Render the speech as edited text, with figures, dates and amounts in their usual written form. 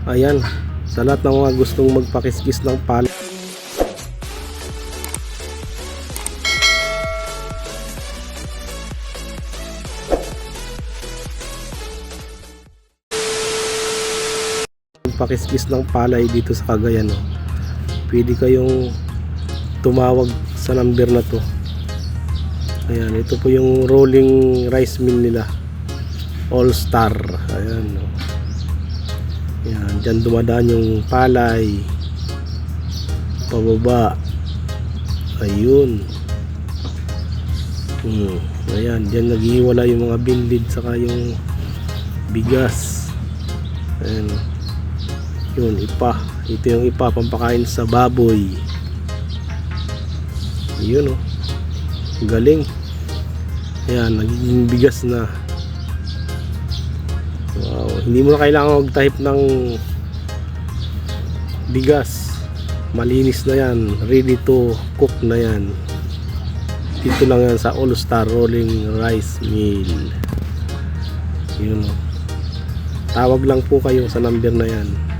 Ayan, sa lahat ng mga gustong magpakiskis ng palay, magpakiskis ng palay dito sa Cagayan, no? Pwede kayong tumawag sa number na to. Ayan, ito po yung rolling rice mill nila, All Star. Ayan, no? Ayan, dyan dumadaan yung palay pababa. Ayun. Ayan, dyan naghihiwala yung mga binlid saka yung bigas. Ayan, no? Yun, ipa. Ito yung ipa, pampakain sa baboy. Yun, oh. Galing. Ayan, nagiging bigas na. Wow, hindi mo na kailangan mag-type ng bigas. Malinis na yan, ready to cook na yan. Dito lang yan sa All Star Rolling Rice Mill. Yun, oh. Tawag lang po kayo sa number na yan.